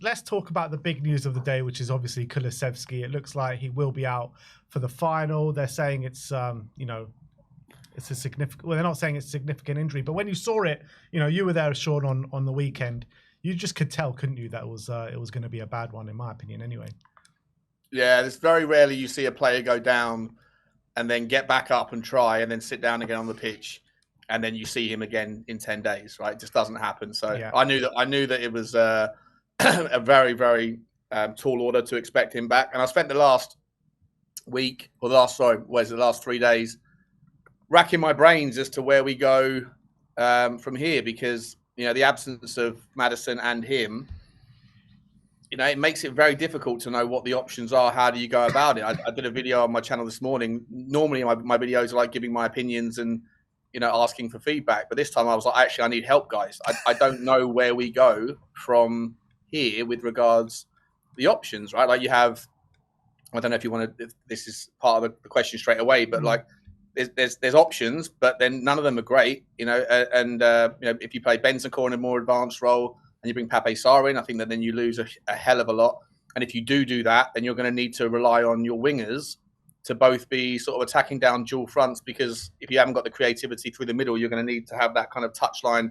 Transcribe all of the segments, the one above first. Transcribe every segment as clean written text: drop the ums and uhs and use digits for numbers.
let's talk about the big news of the day, which is obviously Kuluveski. It looks like he will be out for the final. They're saying it's it's a significant. Well, they're not saying it's a significant injury, but when you saw it, you were there, Sean, on the weekend. You just could tell, couldn't you, that it was going to be a bad one, in my opinion, anyway. Yeah, it's very rarely you see a player go down and then get back up and try and then sit down again on the pitch, and then you see him again in 10 days, right? It just doesn't happen. So yeah. I knew that it was a very, very tall order to expect him back. And I spent the last week, or the last 3 days, racking my brains as to where we go from here, because the absence of Maddison and him, it makes it very difficult to know what the options are. How do you go about it? I did a video on my channel this morning. Normally my videos are like giving my opinions and asking for feedback, but this time I was like, actually, I need help, guys. I don't know where we go from here with regards the options, right? Like you have, I don't know if this is part of the question straight away, but like there's options, but then none of them are great, and if you play Bentancur in a more advanced role and you bring Pape Sarr in, I think that then you lose a hell of a lot. And if you do that, then you're going to need to rely on your wingers to both be sort of attacking down dual fronts, because if you haven't got the creativity through the middle, you're going to need to have that kind of touchline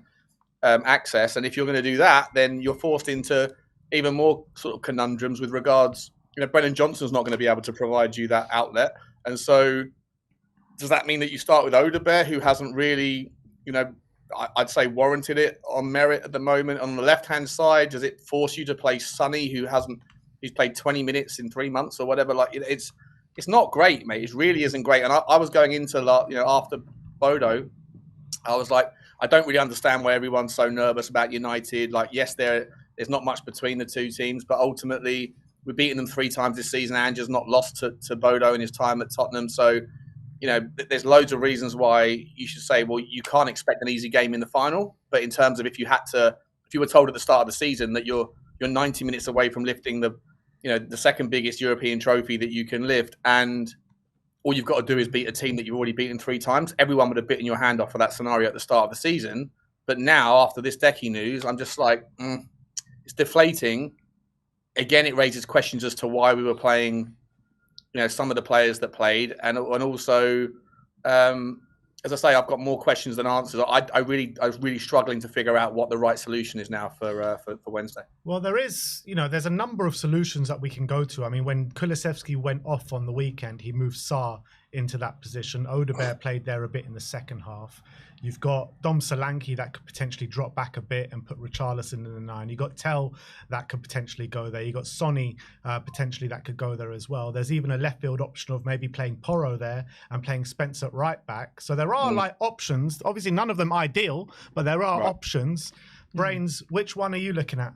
access. And if you're going to do that, then you're forced into even more sort of conundrums with regards, Brennan Johnson's not going to be able to provide you that outlet. And so does that mean that you start with Odegaard, who hasn't really, I'd say warranted it on merit at the moment? On the left-hand side, does it force you to play Sonny, who's played 20 minutes in 3 months or whatever? Like it's not great, mate. It really isn't great. And I was going into, after Bodo, I was like, I don't really understand why everyone's so nervous about United. Like, yes, there's not much between the two teams, but ultimately we've beaten them 3 times this season. Ange's not lost to Bodo in his time at Tottenham. So, there's loads of reasons why you should say, well, you can't expect an easy game in the final. But in terms of if you were told at the start of the season that you're 90 minutes away from lifting the second biggest European trophy that you can lift, and all you've got to do is beat a team that you've already beaten 3 times, everyone would have bitten your hand off for that scenario at the start of the season. But now, after this Decky news, I'm just like, it's deflating. Again, it raises questions as to why we were playing some of the players that played, and also, as I say, I've got more questions than answers. I was really struggling to figure out what the right solution is now for Wednesday. Well, there's a number of solutions that we can go to. I mean, when Kuluveski went off on the weekend, he moved Sarr into that position. Odegaard played there a bit in the second half. You've got Dom Solanke that could potentially drop back a bit and put Richarlison in the 9. You got Tell that could potentially go there. You got Sonny potentially that could go there as well. There's even a left field option of maybe playing Porro there and playing Spence at right back. So there are options. Obviously, none of them ideal, but there are options. Brains, which one are you looking at?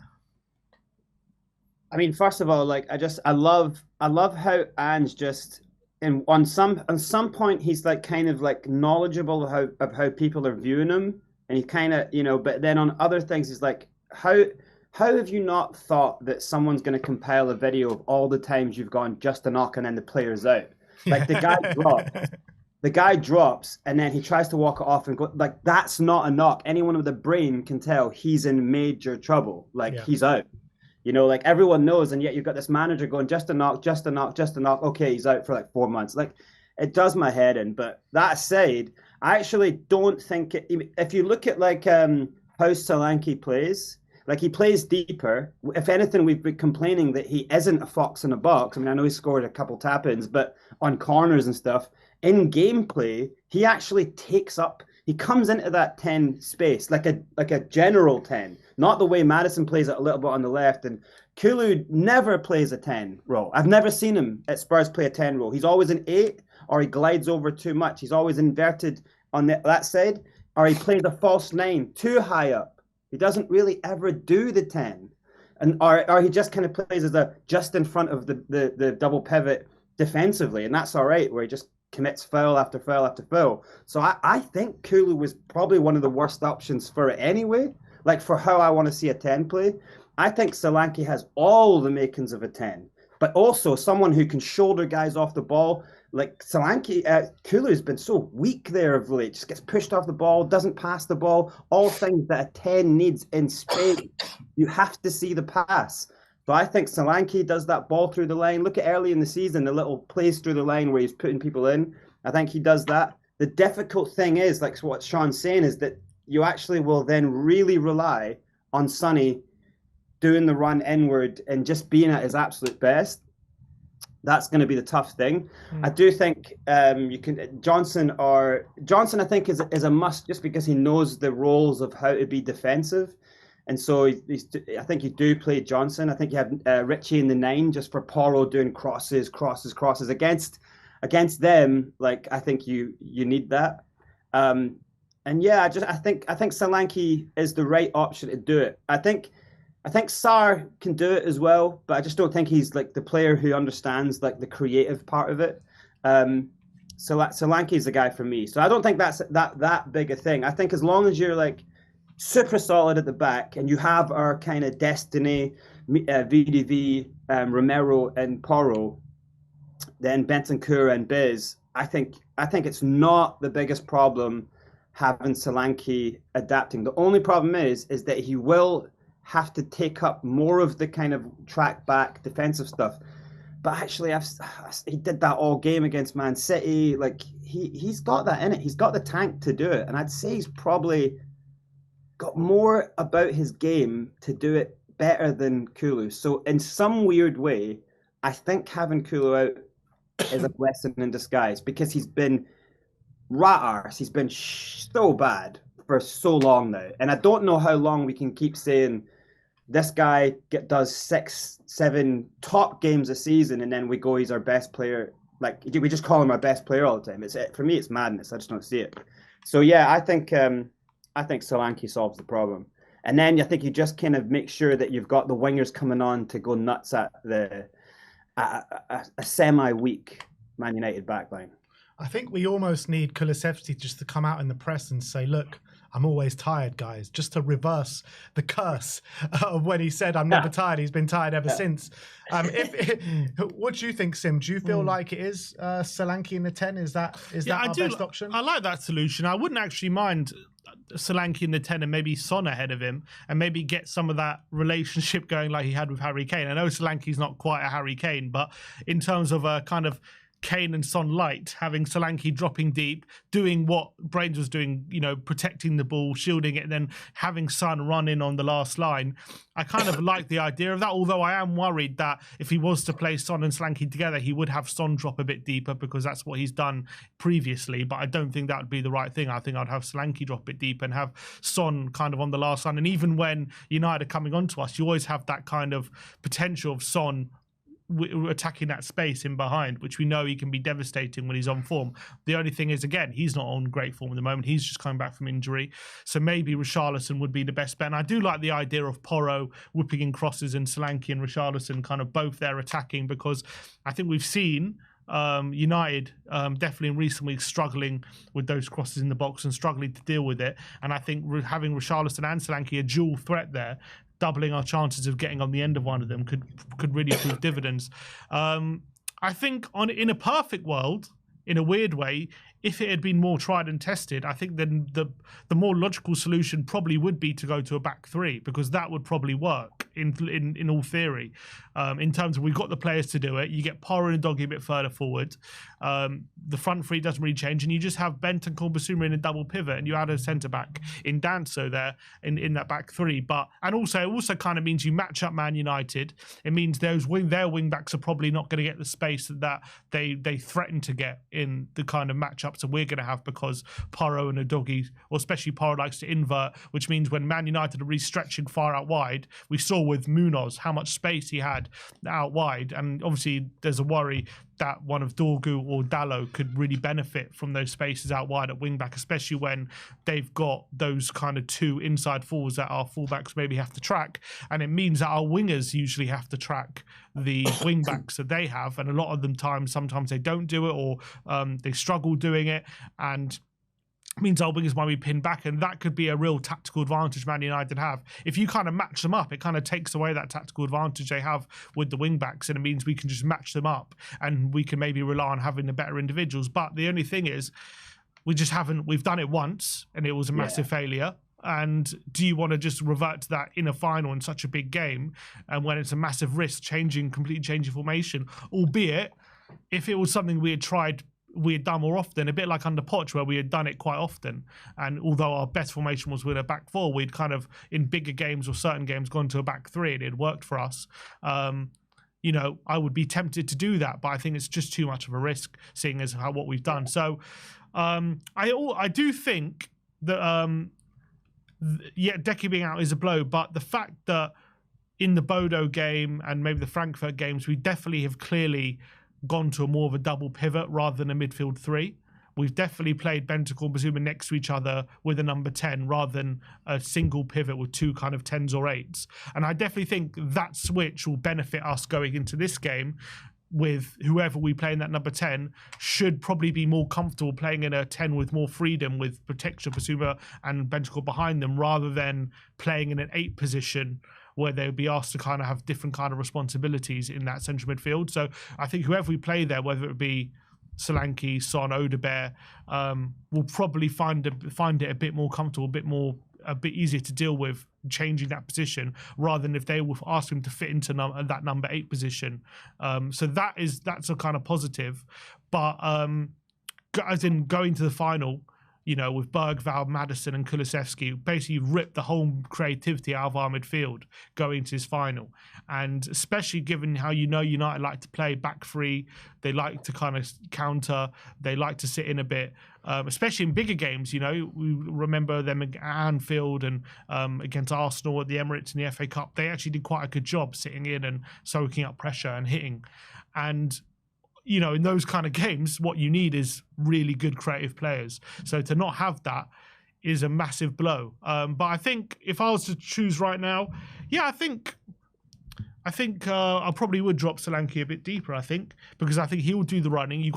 I mean, first of all, I love how Ange just. And on some point, he's kind of knowledgeable of how people are viewing him, and he kind of But then on other things, he's like, how have you not thought that someone's going to compile a video of all the times you've gone just a knock and then the player's out? The guy drops, and then he tries to walk it off and go that's not a knock. Anyone with a brain can tell he's in major trouble. He's out. Everyone knows, and yet you've got this manager going, just a knock, just a knock, just a knock. Okay, he's out for 4 months. It does my head in. But that aside, I actually don't think if you look at how Solanke plays, he plays deeper. If anything, we've been complaining that he isn't a fox in a box. I mean, I know he scored a couple tap-ins, but on corners and stuff, in gameplay, he actually takes up. He comes into that 10 space like a general 10, not the way Maddison plays it a little bit on the left. And Kulu never plays a 10 role. I've never seen him at Spurs play a 10 role. He's always an 8, or he glides over too much. He's always inverted on that side, or he plays a false 9 too high up. He doesn't really ever do the 10, or he just kind of plays as just in front of the double pivot defensively, and that's all right, where he just commits foul after foul after foul. So I think Kulu was probably one of the worst options for it anyway. For how I want to see a 10 play, I think Solanke has all the makings of a 10, but also someone who can shoulder guys off the ball. Solanke, Kulu's been so weak there of late. Just gets pushed off the ball, doesn't pass the ball. All things that a 10 needs in space. You have to see the pass. So I think Solanke does that ball through the line. Look at early in the season, the little plays through the line where he's putting people in. I think he does that. The difficult thing is, like what Sean's saying, is that you actually will then really rely on Sonny doing the run inward and just being at his absolute best. That's going to be the tough thing. I do think you can Johnson. I think is a must just because he knows the roles of how to be defensive, and so I think you do play Johnson. I think you have Richie in the 9 just for Porro doing crosses against them. Like I think you need that. And yeah, I think Solanke is the right option to do it. I think Sarr can do it as well, but I just don't think he's like the player who understands like the creative part of it. So Solanke is the guy for me. So I don't think that's that big a thing. I think as long as you're like super solid at the back and you have our kind of destiny, VDV, Romero and Porro, then Bentancur and Biz, I think it's not the biggest problem having Solanke adapting. The only problem is that he will have to take up more of the kind of track back defensive stuff. But actually, he did that all game against Man City. Like he's got that in it. He's got the tank to do it. And I'd say he's probably got more about his game to do it better than Kulu. So in some weird way, I think having Kulu out is a blessing in disguise because he's been rat arse. He's been so bad for so long now. And I don't know how long we can keep saying this guy does 6-7 top games a season and then we go, he's our best player. Like we just call him our best player all the time. For me, it's madness. I just don't see it. So yeah, I think Solanke solves the problem. And then I think you just kind of make sure that you've got the wingers coming on to go nuts at a semi-weak Man United backline. I think we almost need Kuluveski just to come out in the press and say, look, I'm always tired, guys, just to reverse the curse of when he said, I'm never tired. He's been tired ever since. What do you think, Sim? Do you feel like it is Solanke in the 10? Is that our best option? I like that solution. I wouldn't actually mind Solanke in the 10 and maybe Son ahead of him and maybe get some of that relationship going like he had with Harry Kane. I know Solanke's not quite a Harry Kane, but in terms of a kind of Kane and Son light, having Solanke dropping deep, doing what Brains was doing, protecting the ball, shielding it, and then having Son run in on the last line. I kind of like the idea of that, although I am worried that if he was to play Son and Solanke together, he would have Son drop a bit deeper because that's what he's done previously, but I don't think that would be the right thing. I think I'd have Solanke drop it deep and have Son kind of on the last line. And even when United are coming onto us, you always have that kind of potential of Son attacking that space in behind, which we know he can be devastating when he's on form. The only thing is, again, he's not on great form at the moment. He's just coming back from injury. So maybe Richarlison would be the best bet. And I do like the idea of Porro whipping in crosses and Solanke and Richarlison kind of both there attacking, because I think we've seen United definitely in recent weeks struggling with those crosses in the box and struggling to deal with it. And I think having Richarlison and Solanke a dual threat there, doubling our chances of getting on the end of one of them could really prove dividends. I think in a perfect world, in a weird way, if it had been more tried and tested, I think then the more logical solution probably would be to go to a back three, because that would probably work in all theory. In terms of we've got the players to do it, you get Porro and Doggy a bit further forward. The front three doesn't really change, and you just have Bentancur Bissouma in a double pivot, and you add a centre back in Danso there in that back three. And it also kind of means you match up Man United. It means their wing backs are probably not going to get the space that they threaten to get in the kind of matchup that we're going to have, because Porro and Udogie, or especially Porro, likes to invert, which means when Man United are really stretching far out wide, we saw with Munoz how much space he had out wide, and obviously there's a worry that one of Dorgu or Dalot could really benefit from those spaces out wide at wing-back, especially when they've got those kind of two inside forwards that our fullbacks maybe have to track, and it means that our wingers usually have to track the wing-backs that they have, and a lot of them sometimes they don't do it, or they struggle doing it, and means our wingers might be pinned back, and that could be a real tactical advantage Man United have. If you kind of match them up, it kind of takes away that tactical advantage they have with the wing backs, and it means we can just match them up and we can maybe rely on having the better individuals. But the only thing is, we've done it once and it was a massive failure. And do you want to just revert to that in a final in such a big game, and when it's a massive risk, completely changing formation, albeit if it was something we had done more often, a bit like under Poch, where we had done it quite often. And although our best formation was with a back four, we'd kind of, in bigger games or certain games, gone to a back three, and it worked for us. You know, I would be tempted to do that, but I think it's just too much of a risk, seeing as what we've done. So I do think that, Decky being out is a blow, but the fact that in the Bodo game and maybe the Frankfurt games, we definitely have clearly gone to more of a double pivot rather than a midfield three. We've definitely played Bentancur and Bazuma next to each other with a number 10 rather than a single pivot with two kind of 10s or 8s. And I definitely think that switch will benefit us going into this game, with whoever we play in that number 10 should probably be more comfortable playing in a 10 with more freedom, with protection, Bazuma and Bentancur behind them, rather than playing in an 8 position where they'll be asked to kind of have different kind of responsibilities in that central midfield. So I think whoever we play there, whether it be Solanke, Son, Odebear, will probably find it a bit more comfortable, a bit easier to deal with changing that position, rather than if they will ask him to fit into that number 8 position. So that's a kind of positive. But as in going to the final, you know, with Bergvall, Maddison and Kuluveski, basically ripped the whole creativity out of our midfield going to his final. And especially given how, you know, United like to play back three, they like to kind of counter, they like to sit in a bit, especially in bigger games. You know, we remember them at Anfield and against Arsenal at the Emirates in the FA Cup. They actually did quite a good job sitting in and soaking up pressure and hitting. And you know, in those kind of games, what you need is really good creative players. So to not have that is a massive blow. But I think if I was to choose right now, yeah, I think I probably would drop Solanke a bit deeper. I think, because I think he'll do the running.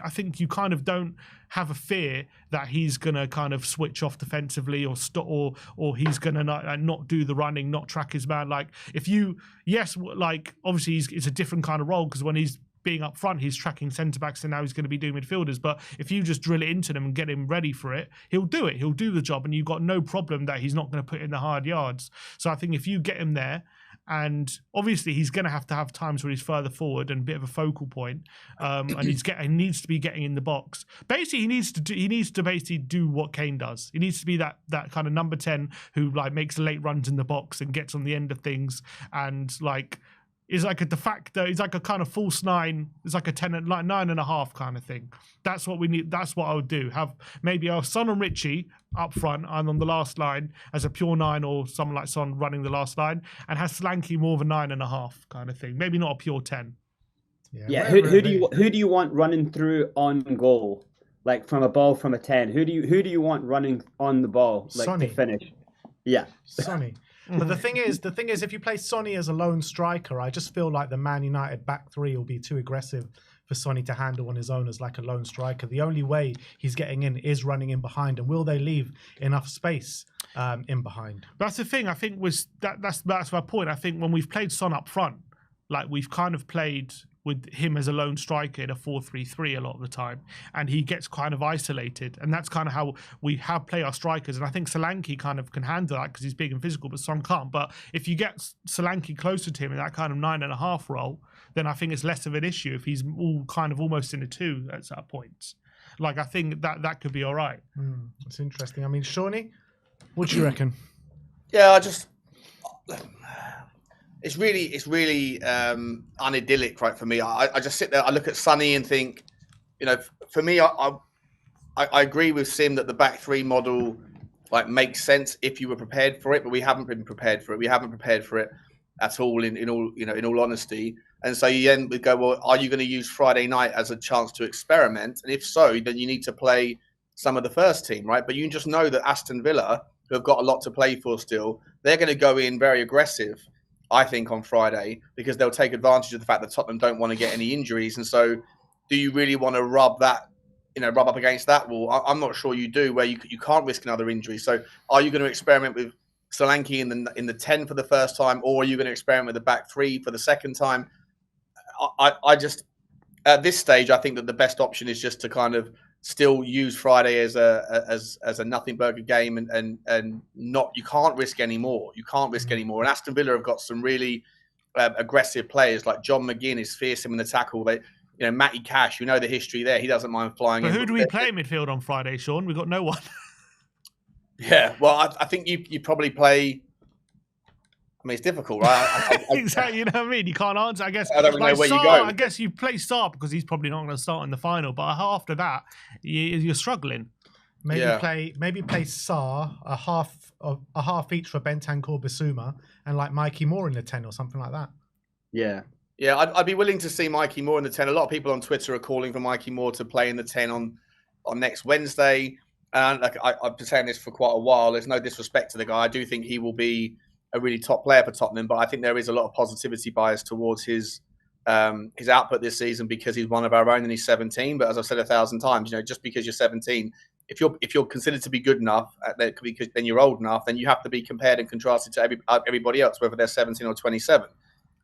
I think you kind of don't have a fear that he's gonna kind of switch off defensively or he's gonna not do the running, not track his man. Like obviously it's a different kind of role, because when he's being up front, he's tracking centre-backs, and now he's going to be doing midfielders. But if you just drill it into them and get him ready for it, he'll do it. He'll do the job, and you've got no problem that he's not going to put in the hard yards. So I think if you get him there, and obviously he's going to have times where he's further forward and a bit of a focal point, and he needs to be getting in the box. Basically, he needs to basically do what Kane does. He needs to be that kind of number 10 who like makes late runs in the box and gets on the end of things, and like is like a de facto, he's like a kind of false 9, it's like a 10, like 9.5 kind of thing. That's what we need. That's what I would do. Have maybe our Son and Richie up front and on the last line as a pure 9, or someone like Son running the last line, and has Solanke more of a 9.5 kind of thing. Maybe not a pure 10. Yeah. Who do you want running through on goal, like from a ball from a 10? Who do you want running on the ball, like Sonny. To finish? Yeah, Sonny. But the thing is, if you play Sonny as a lone striker, I just feel like the Man United back three will be too aggressive for Sonny to handle on his own as like a lone striker. The only way he's getting in is running in behind, and will they leave enough space in behind? That's the thing. I think that's my point. I think when we've played Son up front, like we've kind of played with him as a lone striker in a 4-3-3 a lot of the time, and he gets kind of isolated, and that's kind of how we have play our strikers. And I think Solanke kind of can handle that because he's big and physical, but Son can't. But if you get Solanke closer to him in that kind of 9.5 role, then I think it's less of an issue if he's all kind of almost in a 2 at that point. Like I think that could be all right. That's interesting. I mean, Shawnee, what do you reckon? Yeah, It's really unidyllic, right, for me. I just sit there, I look at Sonny and think, you know, for me, I agree with Sim that the back three model like makes sense if you were prepared for it, but we haven't been prepared for it. We haven't prepared for it at all in all honesty. And so you then would go, well, are you going to use Friday night as a chance to experiment? And if so, then you need to play some of the first team, right? But you just know that Aston Villa, who have got a lot to play for still, they're going to go in very aggressive, I think, on Friday, because they'll take advantage of the fact that Tottenham don't want to get any injuries. And so do you really want to rub up against that wall? I'm not sure you do, where you can't risk another injury. So are you going to experiment with Solanke in the 10 for the first time, or are you going to experiment with the back three for the second time? I just, at this stage, I think that the best option is just to kind of still use Friday as a nothing burger game, and not, you can't risk any more. You can't risk any more. And Aston Villa have got some really aggressive players like John McGinn is fearsome in the tackle. They, you know, Matty Cash, you know the history there. He doesn't mind flying in. But who do we play midfield on Friday, Sean? We've got no one. Yeah, well, I think you probably play. I mean, it's difficult, right? Exactly, you know what I mean? You can't answer. I guess I don't really know where you go. I guess you play Sarr because he's probably not going to start in the final. But after that, you're struggling. Maybe play Sarr a half each for Bentancur Bissouma and like Mikey Moore in the 10 or something like that. Yeah. Yeah, I'd be willing to see Mikey Moore in the 10. A lot of people on Twitter are calling for Mikey Moore to play in the 10 on next Wednesday. And like I've been saying this for quite a while. There's no disrespect to the guy. I do think he will be a really top player for Tottenham, but I think there is a lot of positivity bias towards his output this season because he's one of our own and he's 17. But as I've said 1,000 times, you know, just because you're 17, if you're considered to be good enough, because then you're old enough, then you have to be compared and contrasted to everybody else, whether they're 17 or 27.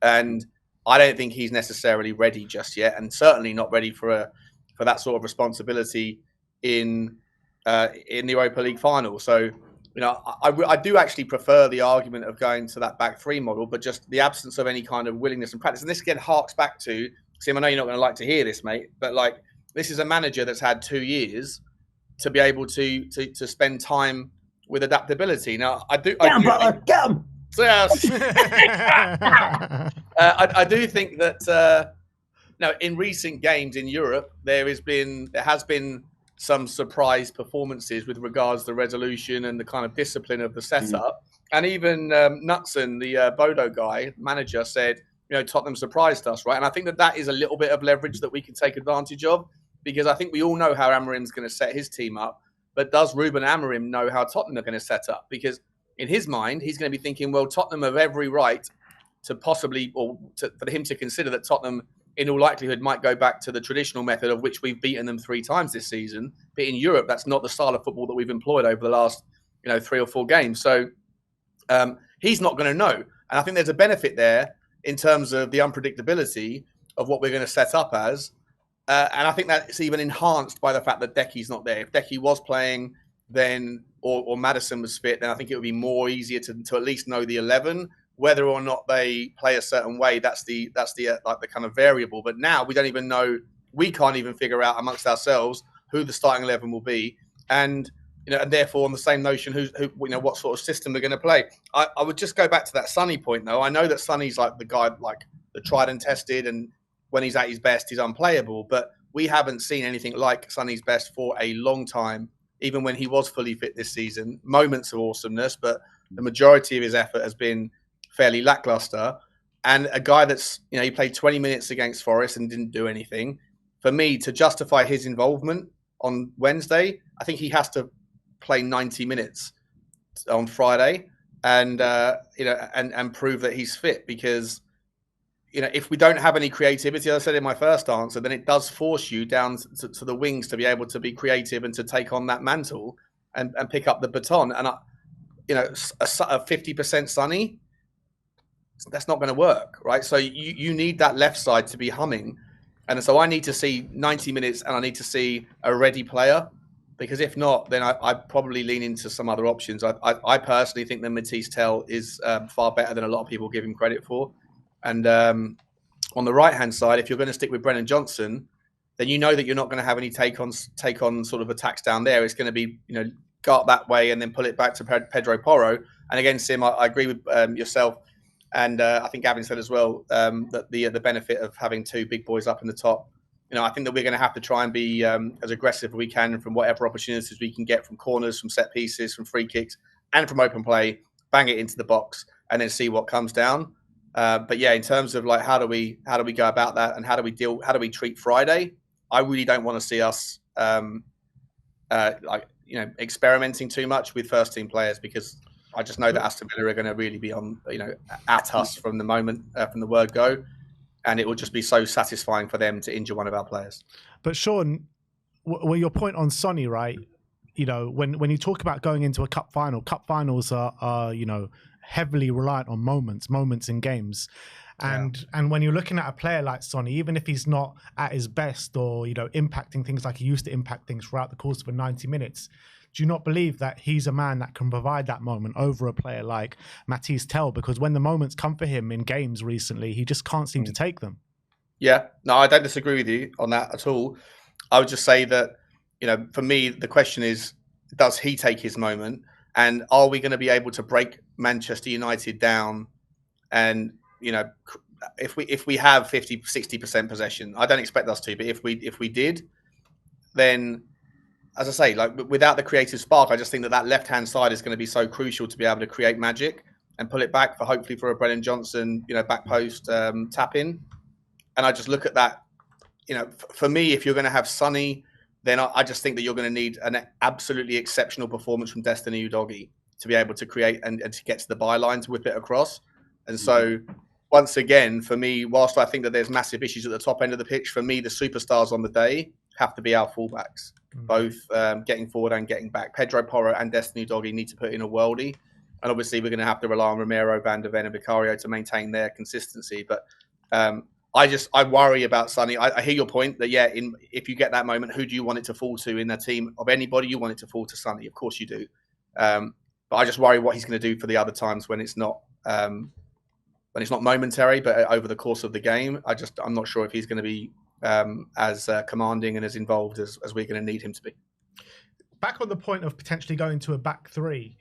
And I don't think he's necessarily ready just yet, and certainly not ready for that sort of responsibility in the Europa League final. So, you know, I do actually prefer the argument of going to that back three model, but just the absence of any kind of willingness and practice. And this again harks back to, Sim, I know you're not going to like to hear this, mate, but like this is a manager that's had 2 years to be able to spend time with adaptability. Now, I do think that now in recent games in Europe there has been some surprise performances with regards to the resolution and the kind of discipline of the setup. And even Knutson, the Bodo guy, manager, said, you know, Tottenham surprised us, right? And I think that is a little bit of leverage that we can take advantage of, because I think we all know how Amorim's going to set his team up, but does Ruben Amorim know how Tottenham are going to set up? Because in his mind, he's going to be thinking, well, Tottenham have every right to possibly, or for him to consider that Tottenham in all likelihood might go back to the traditional method of which we've beaten them 3 times this season. But in Europe, that's not the style of football that we've employed over the last, 3 or 4 games. So he's not going to know. And I think there's a benefit there in terms of the unpredictability of what we're going to set up as. And I think that's even enhanced by the fact that Decky's not there. If Decky was playing, then or Maddison was fit, then I think it would be more easier to at least know the 11. Whether or not they play a certain way, that's the like the kind of variable. But now we don't even know. We can't even figure out amongst ourselves who the starting 11 will be, and and therefore on the same notion, who what sort of system they're going to play. I would just go back to that Sonny point though. I know that Sonny's like the guy, like the tried and tested, and when he's at his best, he's unplayable. But we haven't seen anything like Sonny's best for a long time. Even when he was fully fit this season, moments of awesomeness, but the majority of his effort has been fairly lackluster. And a guy that's, he played 20 minutes against Forest and didn't do anything. For me, to justify his involvement on Wednesday, I think he has to play 90 minutes on Friday and, and prove that he's fit. Because, if we don't have any creativity, as I said in my first answer, then it does force you down to the wings to be able to be creative and to take on that mantle and pick up the baton. And, a 50% Sonny, that's not going to work, right? So you need that left side to be humming. And so I need to see 90 minutes and I need to see a ready player, because if not, then I'd probably lean into some other options. I personally think that Matisse Tell is far better than a lot of people give him credit for. And on the right-hand side, if you're going to stick with Brennan Johnson, then you know that you're not going to have any take on sort of attacks down there. It's going to be, go up that way and then pull it back to Pedro Porro. And again, Sim, I agree with yourself. And I think Gavin said as well that the benefit of having 2 big boys up in the top, I think that we're going to have to try and be as aggressive as we can from whatever opportunities we can get from corners, from set pieces, from free kicks, and from open play, bang it into the box, and then see what comes down. But yeah, in terms of like how do we go about that, and how do we treat Friday? I really don't want to see us experimenting too much with first team players, because I just know that Aston Villa are going to really be on, at us from the moment, from the word go. And it will just be so satisfying for them to injure one of our players. But Sean, well, your point on Sonny, right? When you talk about going into a cup finals are heavily reliant on moments in games. And when you're looking at a player like Sonny, even if he's not at his best or, you know, impacting things like he used to impact things throughout the course of a 90 minutes, do you not believe that he's a man that can provide that moment over a player like Matisse Tell? Because when the moments come for him in games recently, he just can't seem to take them. Yeah, no, I don't disagree with you on that at all. I would just say that, you know, for me, the question is, does he take his moment? And are we going to be able to break Manchester United down? And, you know, if we have 50-60% possession, I don't expect us to, but if we did, then, as I say, like without the creative spark, I just think that left-hand side is going to be so crucial to be able to create magic and pull it back for hopefully for a Brennan Johnson, you know, back post tap in. And I just look at that, you know, for me, if you're going to have Sonny, then I just think that you're going to need an absolutely exceptional performance from Destiny Udogie to be able to create and to get to the byline to whip it across. And so, once again, for me, whilst I think that there's massive issues at the top end of the pitch, for me, the superstars on the day have to be our fullbacks, both getting forward and getting back. Pedro Porro and Destiny Udogie need to put in a worldie. And obviously, we're going to have to rely on Romero, Van der Ven, and Vicario to maintain their consistency. But I worry about Sonny. I hear your point that, yeah, if you get that moment, who do you want it to fall to in the team? Of anybody, you want it to fall to Sonny. Of course you do. But I just worry what he's going to do for the other times when it's not momentary, but over the course of the game. I'm not sure if he's going to be as commanding and as involved as we're going to need him to be. Back on the point of potentially going to a back three,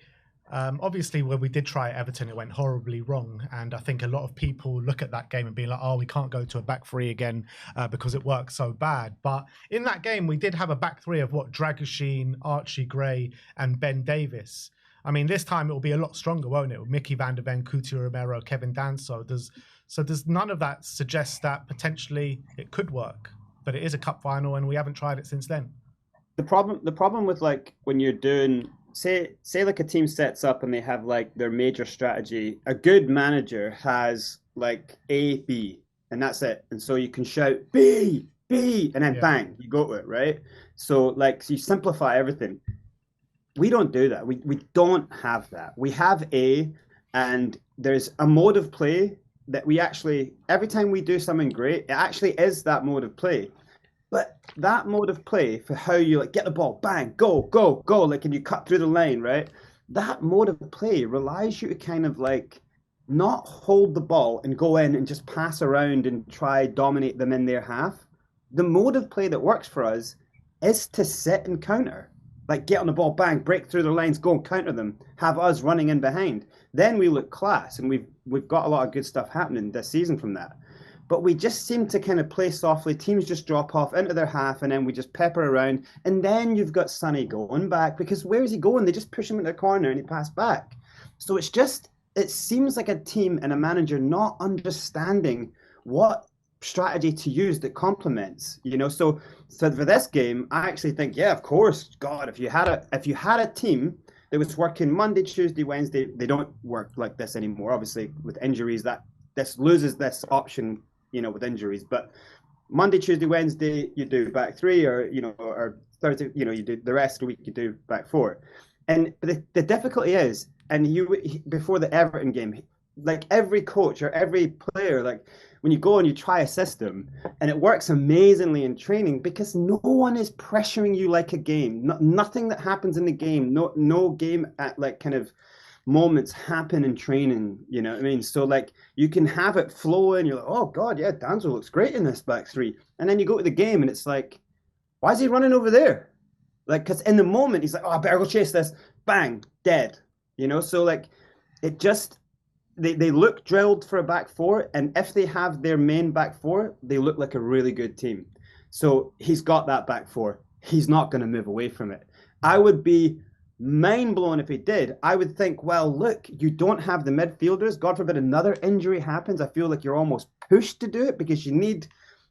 obviously when we did try Everton, it went horribly wrong. And I think a lot of people look at that game and be like, oh, we can't go to a back three again because it worked so bad. But in that game, we did have a back three of Dragoshin, Archie Gray and Ben Davis. I mean, this time it will be a lot stronger, won't it? With Mickey van der Ven, Coutinho Romero, Kevin Danso. Does none of that suggest that potentially it could work? But it is a cup final and we haven't tried it since then. The problem with like when you're doing say like a team sets up and they have like their major strategy, a good manager has like A, B, and that's it. And so you can shout B, and then bang, you go to it, right? So you simplify everything. We don't do that. We don't have that. We have A, and there's a mode of play that we actually, every time we do something great, it actually is that mode of play. But that mode of play for how you get the ball, bang, go, and you cut through the line, right? That mode of play relies you to kind of not hold the ball and go in and just pass around and try dominate them in their half. The mode of play that works for us is to sit and counter. Get on the ball, bang, break through their lines, go and counter them, have us running in behind. Then we look class, and we've got a lot of good stuff happening this season from that. But we just seem to kind of play softly. Teams just drop off into their half, and then we just pepper around. And then you've got Sonny going back, because where is he going? They just push him into the corner, and he passed back. So it seems like a team and a manager not understanding what strategy to use that complements, so for this game, I actually think, yeah, of course, God, if you had a team that was working Monday, Tuesday, Wednesday, they don't work like this anymore, obviously with injuries, that this loses this option, with injuries. But Monday, Tuesday, Wednesday, you do back three, or Thursday, you do the rest of the week, you do back four. And the difficulty is, and before the Everton game, every coach or every player, when you go and you try a system and it works amazingly in training, because no one is pressuring you like a game. Nothing that happens in the game, no game at kind of moments happen in training, you know what I mean? So you can have it flow and you're like, oh God, yeah, Danzo looks great in this back three. And then you go to the game and it's like, why is he running over there? Because in the moment he's like, oh, I better go chase this, bang, dead. So it just, They look drilled for a back four, and if they have their main back four, they look like a really good team. So he's got that back four. He's not going to move away from it. I would be mind blown if he did. I would think, well, look, you don't have the midfielders. God forbid another injury happens. I feel like you're almost pushed to do it, because you need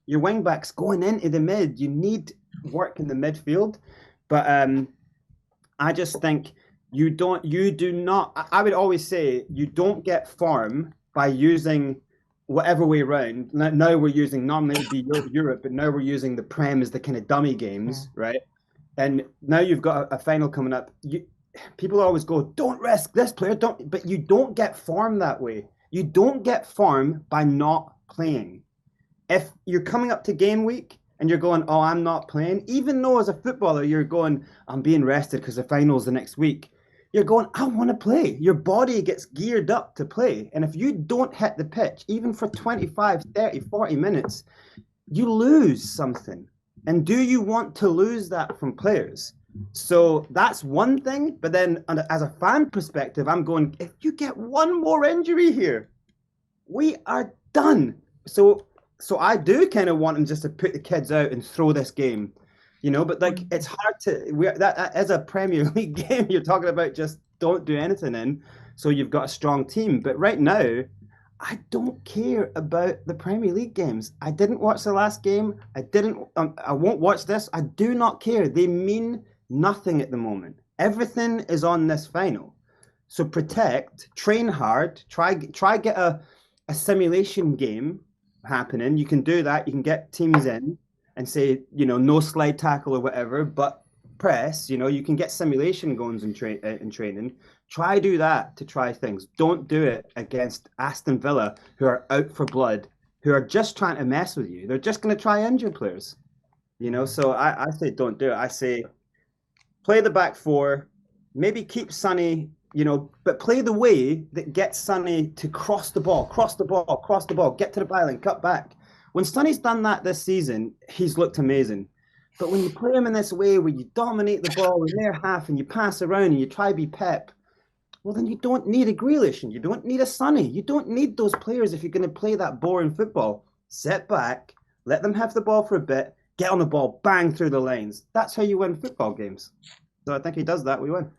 your wing backs going into the mid. You need work in the midfield. But I just think you do not, I would always say, you don't get form by using whatever way around. Now we're using normally the Europe, but now we're using the Prem as the kind of dummy games, right? And now you've got a final coming up. People always go, don't risk this player, but you don't get form that way. You don't get form by not playing. If you're coming up to game week and you're going, oh, I'm not playing, even though as a footballer you're going, I'm being rested because the final's the next week, you're going, I want to play. Your body gets geared up to play. And if you don't hit the pitch, even for 25, 30, 40 minutes, you lose something. And do you want to lose that from players? So that's one thing. But then as a fan perspective, I'm going, if you get one more injury here, we are done. So I do kind of want them just to put the kids out and throw this game, you know, but like it's hard to, that as a Premier League game, you're talking about just don't do anything in. So you've got a strong team. But right now, I don't care about the Premier League games. I didn't watch the last game. I won't watch this. I do not care. They mean nothing at the moment. Everything is on this final. So protect, train hard, try get a simulation game happening. You can do that. You can get teams in and say, you know, no slide tackle or whatever, but press, you know, you can get simulation goals in training. Try do that to try things. Don't do it against Aston Villa, who are out for blood, who are just trying to mess with you. They're just going to try injure players, you know. So I say don't do it. I say play the back four, maybe keep Sonny, you know, but play the way that gets Sonny to cross the ball, get to the byline, cut back. When Sonny's done that this season, he's looked amazing. But when you play him in this way where you dominate the ball in their half and you pass around and you try to be Pep, well, then you don't need a Grealish and you don't need a Sonny. You don't need those players if you're going to play that boring football. Sit back, let them have the ball for a bit, get on the ball, bang through the lanes. That's how you win football games. So I think he does that, we win.